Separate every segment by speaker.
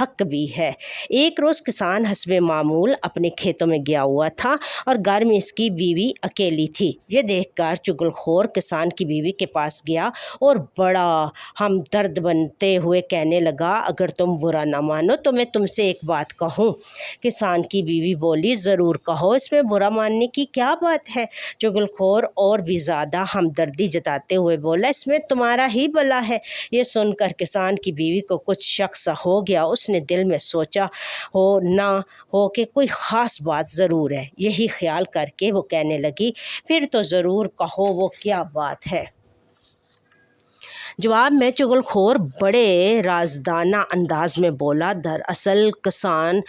Speaker 1: حق بھی ہے۔ ایک روز کسان حسب معمول اپنے کھیتوں میں گیا ہوا تھا اور گھر میں اس کی بیوی اکیلی تھی۔ یہ دیکھ کر چغل خور کسان کی بیوی کے پاس گیا اور بڑا ہمدرد بنتے ہوئے کہنے لگا، اگر تم برا نہ مانو تو میں تم سے ایک بات کہوں۔ کسان کی بیوی بولی، ضرور کہو، اس میں برا ماننے کی کیا بات ہے؟ چغل خور اور بھی زیادہ ہمدردی جتاتے ہوئے بولا، اس میں تمہارا ہی بھلا ہے۔ یہ سن کر کسان کی بیوی کو کچھ شک سا ہو گیا۔ اس نے دل میں سوچا ہو نہ ہو کہ کوئی خاص بات ضرور ہے۔ یہی خیال کر کے وہ کہنے لگی، پھر تو ضرور کہو وہ کیا بات ہے۔ جواب میں چغل خور بڑے رازدانہ انداز میں بولا، دراصل کسان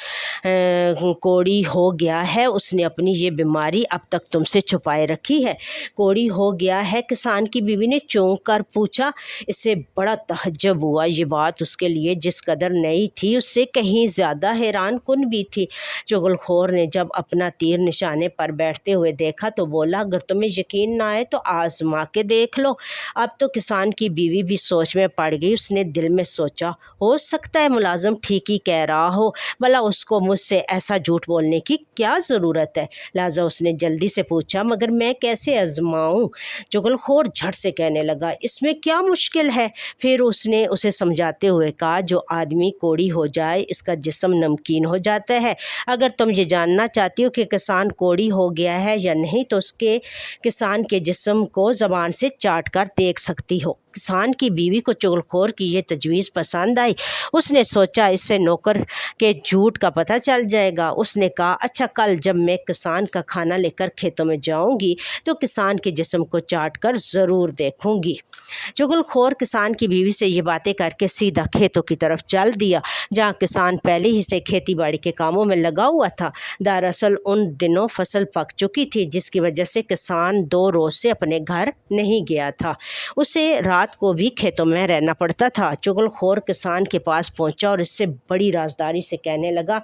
Speaker 1: کوڑی ہو گیا ہے، اس نے اپنی یہ بیماری اب تک تم سے چھپائے رکھی ہے۔ کوڑی ہو گیا ہے؟ کسان کی بیوی نے چونک کر پوچھا۔ اسے بڑا تعجب ہوا۔ یہ بات اس کے لیے جس قدر نئی تھی اس سے کہیں زیادہ حیران کن بھی تھی۔ چغل خور نے جب اپنا تیر نشانے پر بیٹھتے ہوئے دیکھا تو بولا، اگر تمہیں یقین نہ آئے تو آزما کے دیکھ لو۔ اب تو کسان کی بیوی بھی سوچ میں پڑ گئی۔ اس نے دل میں سوچا، ہو سکتا ہے ملازم ٹھیک ہی کہہ رہا ہو، بھلا اس کو مجھ سے ایسا جھوٹ بولنے کی کیا ضرورت ہے؟ لہٰذا اس نے جلدی سے پوچھا، مگر میں کیسے آزماؤں؟ چغل خور جھٹ سے کہنے لگا، اس میں کیا مشکل ہے؟ پھر اس نے اسے سمجھاتے ہوئے کہا، جو آدمی کوڑی ہو جائے اس کا جسم نمکین ہو جاتا ہے۔ اگر تم یہ جاننا چاہتی ہو کہ کسان کوڑی ہو گیا ہے یا نہیں تو کسان کے جسم کو زبان سے چاٹ کر دیکھ سکتی ہو۔ کسان کی بیوی کو چغل خور کی یہ تجویز پسند آئی۔ اس نے سوچا اس سے نوکر کے جھوٹ کا پتہ چل جائے گا۔ اس نے کہا، اچھا، کل جب میں کسان کا کھانا لے کر کھیتوں میں جاؤں گی تو کسان کے جسم کو چاٹ کر ضرور دیکھوں گی۔ چغل خور کسان کی بیوی سے یہ باتیں کر کے سیدھا کھیتوں کی طرف چل دیا جہاں کسان پہلے ہی سے کھیتی باڑی کے کاموں میں لگا ہوا تھا۔ دراصل ان دنوں فصل پک چکی تھی جس کی وجہ سے کسان 2 روز سے اپنے گھر نہیں گیا تھا۔ اسے رات کو بھی کھیتوں میں رہنا پڑتا تھا۔ چغل خور کسان کے پاس پہنچا اور اس سے بڑی رازداری سے کہنے لگا،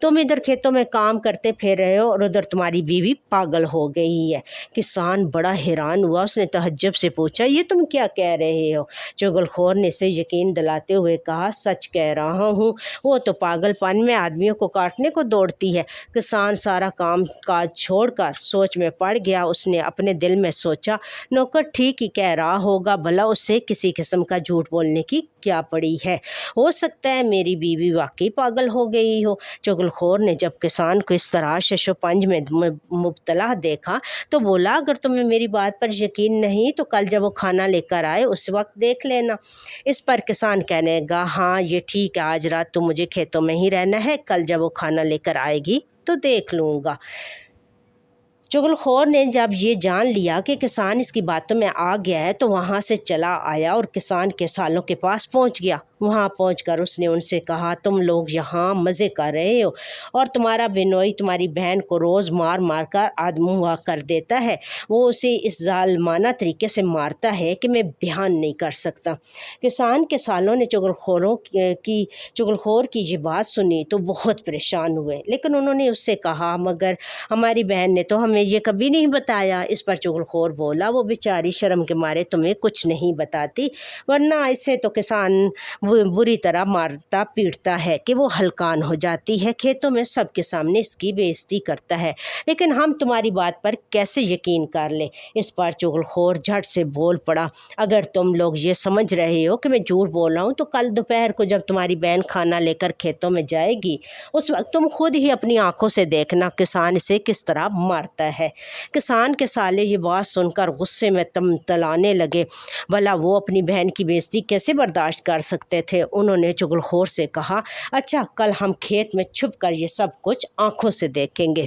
Speaker 1: تم ادھر کھیتوں میں کام کرتے پھر رہے ہو اور ادھر تمہاری بیوی پاگل ہو گئی ہے۔ کسان بڑا حیران ہوا۔ اس نے تعجب سے پوچھا، یہ تم کیا کہہ رہے ہو؟ چغل خور نے اسے یقین دلاتے ہوئے کہا، سچ کہہ رہا ہوں، وہ تو پاگل پن میں آدمیوں کو کاٹنے کو دوڑتی ہے۔ کسان سارا کام کاج چھوڑ کر سوچ میں پڑ گیا۔ اس نے اپنے دل میں سوچا، نوکر ٹھیک ہی کہہ رہا ہوگا، بھلا اس سے کسی قسم کا جھوٹ بولنے کی کیا پڑی ہے؟ ہو سکتا ہے میری بیوی واقعی پاگل ہو گئی ہو۔ چغل خور نے جب کسان کو اس طرح شش و پنج میں مبتلا دیکھا تو بولا، اگر تمہیں میری بات پر یقین نہیں تو کل جب وہ کھانا لے کر آئے اس وقت دیکھ لینا۔ اس پر کسان کہنے لگا، ہاں یہ ٹھیک ہے، آج رات تو مجھے کھیتوں میں ہی رہنا ہے، کل جب وہ کھانا لے کر آئے گی تو دیکھ لوں گا۔ چغل خور نے جب یہ جان لیا کہ کسان اس کی باتوں میں آ گیا ہے تو وہاں سے چلا آیا اور کسان کے سالوں کے پاس پہنچ گیا۔ وہاں پہنچ کر اس نے ان سے کہا، تم لوگ یہاں مزے کر رہے ہو اور تمہارا بینوئی تمہاری بہن کو روز مار مار کر آدموا کر دیتا ہے۔ وہ اسے اس ظالمانہ طریقے سے مارتا ہے کہ میں بیان نہیں کر سکتا۔ کسان کے سالوں نے چغل خور کی یہ بات سنی تو بہت پریشان ہوئے، لیکن انہوں نے اس سے کہا، مگر ہماری بہن نے تو ہمیں یہ کبھی نہیں بتایا۔ اس پر چغل خور بولا، وہ بیچاری شرم کے مارے تمہیں کچھ نہیں بتاتی، ورنہ اسے تو کسان بری طرح مارتا پیٹتا ہے کہ وہ ہلکان ہو جاتی ہے، کھیتوں میں سب کے سامنے اس کی بے عزتی کرتا ہے، لیکن ہم تمہاری بات پر کیسے یقین کر لیں؟ اس پر چغل خور جھٹ سے بول پڑا، اگر تم لوگ یہ سمجھ رہے ہو کہ میں جھوٹ بول رہا ہوں تو کل دوپہر کو جب تمہاری بہن کھانا لے کر کھیتوں میں جائے گی اس وقت تم خود ہی اپنی آنکھوں سے دیکھنا کسان اسے کس طرح مارتا ہے۔ کسان کے سالے یہ بات سن کر غصے میں تلانے لگے، بھلا وہ اپنی بہن کی بے عزتی کیسے برداشت کر سکتے تھے؟ انہوں نے چغل خور سے کہا، اچھا، کل ہم کھیت میں چھپ کر یہ سب کچھ آنکھوں سے دیکھیں گے۔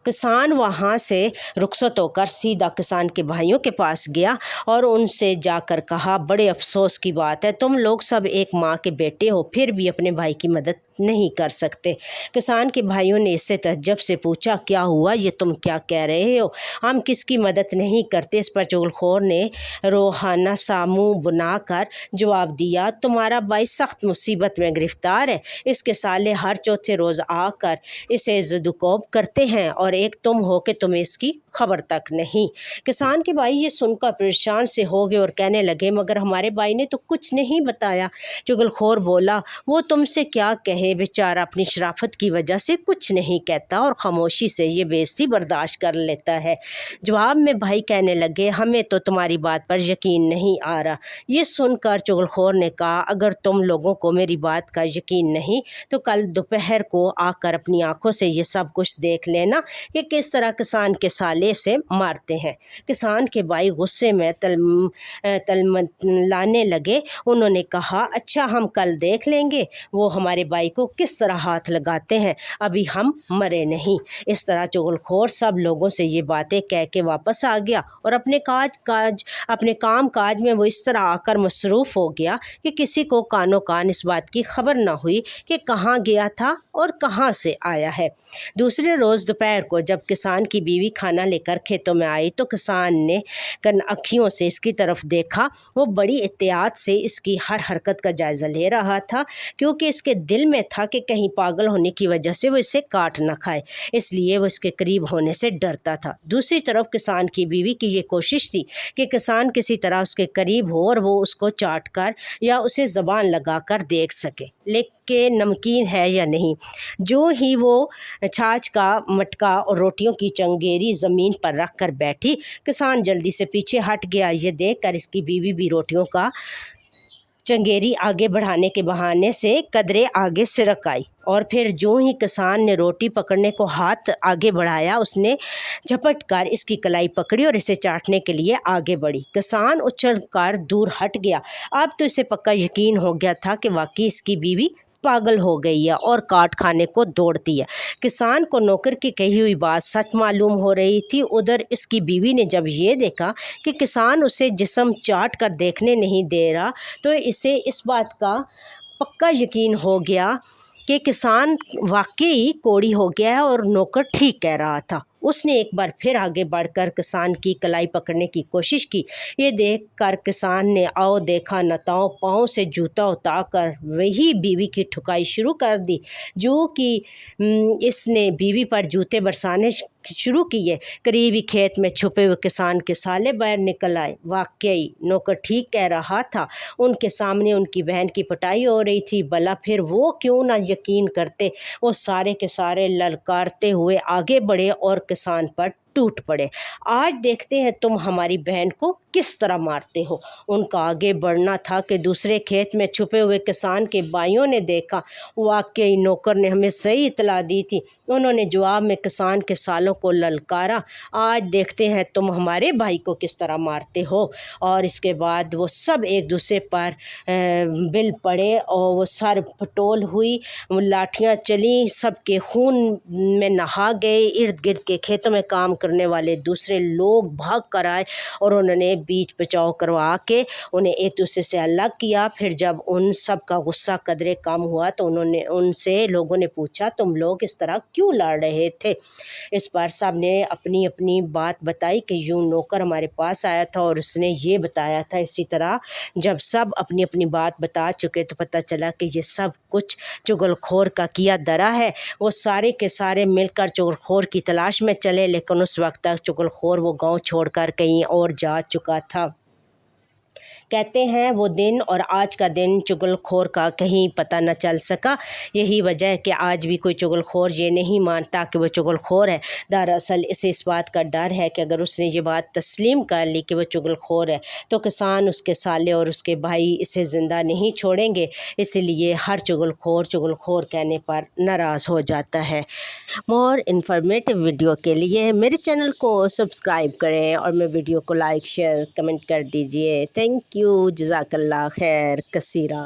Speaker 1: کسان وہاں سے رخصت ہو کر سیدھا کسان کے بھائیوں کے پاس گیا اور ان سے جا کر کہا، بڑے افسوس کی بات ہے، تم لوگ سب ایک ماں کے بیٹے ہو پھر بھی اپنے بھائی کی مدد نہیں کر سکتے۔ کسان کے بھائیوں نے اس سے تعجب سے پوچھا، کیا ہوا؟ یہ تم کیا کہہ رہے ہو؟ ہم کس کی مدد نہیں کرتے؟ اس پر چغل خور نے روحانہ سا منہ بنا کر جواب دیا، تمہارا بھائی سخت مصیبت میں گرفتار ہے، اس کے سالے ہر چوتھے روز آ کر اسے زد و کوب کرتے ہیں اور ایک تم ہو کہ تمہیں اس کی خبر تک نہیں۔ کسان کے بھائی یہ سن کر پریشان سے ہو گئے اور کہنے لگے مگر ہمارے بھائی نے تو کچھ نہیں بتایا۔ چغل خور بولا وہ تم سے کیا کہے، بیچارہ اپنی شرافت کی وجہ سے کچھ نہیں کہتا اور خاموشی سے یہ بےعزتی برداشت کر لیتا ہے۔ جواب میں بھائی کہنے لگے ہمیں تو تمہاری بات پر یقین نہیں آ رہا۔ یہ سن کر چغل خور نے کہا اگر تم لوگوں کو میری بات کا یقین نہیں تو کل دوپہر کو آ کر اپنی آنکھوں سے یہ سب کچھ دیکھ لینا کہ کس طرح کسان کے سالے سے مارتے ہیں۔ کسان کے بھائی غصے میں تلملانے لگے۔ انہوں نے کہا اچھا ہم کل دیکھ لیں گے وہ ہمارے بھائی کو کس طرح ہاتھ لگاتے ہیں، ابھی ہم مرے نہیں۔ اس طرح چغل خور سب لوگوں سے یہ باتیں کہہ کے واپس آ گیا اور اپنے کام کاج میں وہ اس طرح آ کر مصروف ہو گیا کہ کسی کو کانوں کان اس بات کی خبر نہ ہوئی کہ کہاں گیا تھا اور کہاں سے آیا ہے۔ دوسرے روز دوپہر کو جب کسان کی بیوی کھانا لے کر کھیتوں میں آئی تو کسان نے اکھیوں سے اس کی طرف دیکھا۔ وہ بڑی احتیاط سے اس کی ہر حرکت کا جائزہ لے رہا تھا کیونکہ اس کے دل میں تھا کہ کہیں پاگل ہونے کی وجہ سے وہ اسے کاٹ نہ کھائے، اس لیے وہ اس کے قریب ہونے سے ڈرتا تھا۔ دوسری طرف کسان کی بیوی کی یہ کوشش تھی کہ کسان کسی طرح اس کے قریب ہو اور وہ اس کو چاٹ کر یا اسے زبان لگا کر دیکھ سکے لیکن نمکین ہے یا نہیں۔ جو ہی وہ چھاچھ کا مٹکا اور روٹیوں کی چنگیری زمین پر رکھ کر بیٹھی، کسان جلدی سے پیچھے ہٹ گیا۔ یہ دیکھ کر اس کی بیوی بھی روٹیوں کا چنگیری آگے بڑھانے کے بہانے سے قدرے آگے سرک آئی اور پھر جو ہی کسان نے روٹی پکڑنے کو ہاتھ آگے بڑھایا اس نے جھپٹ کر اس کی کلائی پکڑی اور اسے چاٹنے کے لیے آگے بڑھی۔ کسان اچھل کر دور ہٹ گیا۔ اب تو اسے پکا یقین ہو گیا تھا کہ واقعی اس کی بیوی پاگل ہو گئی ہے اور کاٹ کھانے کو دوڑتی ہے۔ کسان کو نوکر کی کہی ہوئی بات سچ معلوم ہو رہی تھی۔ ادھر اس کی بیوی نے جب یہ دیکھا کہ کسان اسے جسم چاٹ کر دیکھنے نہیں دے رہا تو اسے اس بات کا پکا یقین ہو گیا کہ کسان واقعی کوڑی ہو گیا ہے اور نوکر ٹھیک کہہ رہا تھا۔ اس نے ایک بار پھر آگے بڑھ کر کسان کی کلائی پکڑنے کی کوشش کی۔ یہ دیکھ کر کسان نے آؤ دیکھا نہ تاؤ پاؤں سے جوتا اتار کر وہی بیوی کی ٹھکائی شروع کر دی۔ جو کہ اس نے بیوی پر جوتے برسانے شروع کیے۔ قریبی کھیت میں چھپے ہوئے کسان کے سالے باہر نکل آئے۔ واقعی نوکر ٹھیک کہہ رہا تھا، ان کے سامنے ان کی بہن کی پٹائی ہو رہی تھی۔ بھلا پھر وہ کیوں نہ یقین کرتے۔ وہ سارے کے سارے للکارتے ہوئے آگے بڑھے اور کسان پر ٹوٹ پڑے۔ آج دیکھتے ہیں تم ہماری بہن کو کس طرح مارتے ہو۔ ان کا آگے بڑھنا تھا کہ دوسرے کھیت میں چھپے ہوئے کسان کے بھائیوں نے دیکھا واقعی نوکر نے ہمیں صحیح اطلاع دی تھی۔ انہوں نے جواب میں کسان کے سالوں کو للکارا، آج دیکھتے ہیں تم ہمارے بھائی کو کس طرح مارتے ہو۔ اور اس کے بعد وہ سب ایک دوسرے پر بل پڑے اور وہ سر پٹول ہوئی، لاٹھیاں چلیں، سب کے خون میں نہا گئے۔ ارد گرد کے کھیتوں میں کام کرنے والے دوسرے لوگ بھاگ کر آئے اور انہوں نے بیچ بچاؤ کروا کے انہیں ایک دوسرے سے الگ کیا۔ پھر جب ان سب کا غصہ قدرے کم ہوا تو ان سے لوگوں نے پوچھا تم لوگ اس طرح کیوں لڑ رہے تھے۔ اس پر سب نے اپنی اپنی بات بتائی کہ یوں نوکر ہمارے پاس آیا تھا اور اس نے یہ بتایا تھا۔ اسی طرح جب سب اپنی اپنی بات بتا چکے تو پتہ چلا کہ یہ سب کچھ چغل خور کا کیا درا ہے۔ وہ سارے کے سارے مل کر چغل خور کی تلاش میں چلے لیکن اس وقت تک چغل خور وہ گاؤں چھوڑ کر کہیں اور جا چکا تھا۔ کہتے ہیں وہ دن اور آج کا دن چغل خور کا کہیں پتہ نہ چل سکا۔ یہی وجہ ہے کہ آج بھی کوئی چغل خور یہ نہیں مانتا کہ وہ چغل خور ہے۔ دراصل اسے اس بات کا ڈر ہے کہ اگر اس نے یہ بات تسلیم کر لی کہ وہ چغل خور ہے تو کسان، اس کے سالے اور اس کے بھائی اسے زندہ نہیں چھوڑیں گے، اسی لیے ہر چغل خور کہنے پر ناراض ہو جاتا ہے۔ مور انفارمیٹیو ویڈیو کے لیے میرے چینل کو سبسکرائب کریں اور میں ویڈیو کو لائک شیئر کمنٹ کر دیجئے۔ تھینک یو، جزاک اللہ خیر کثیرہ۔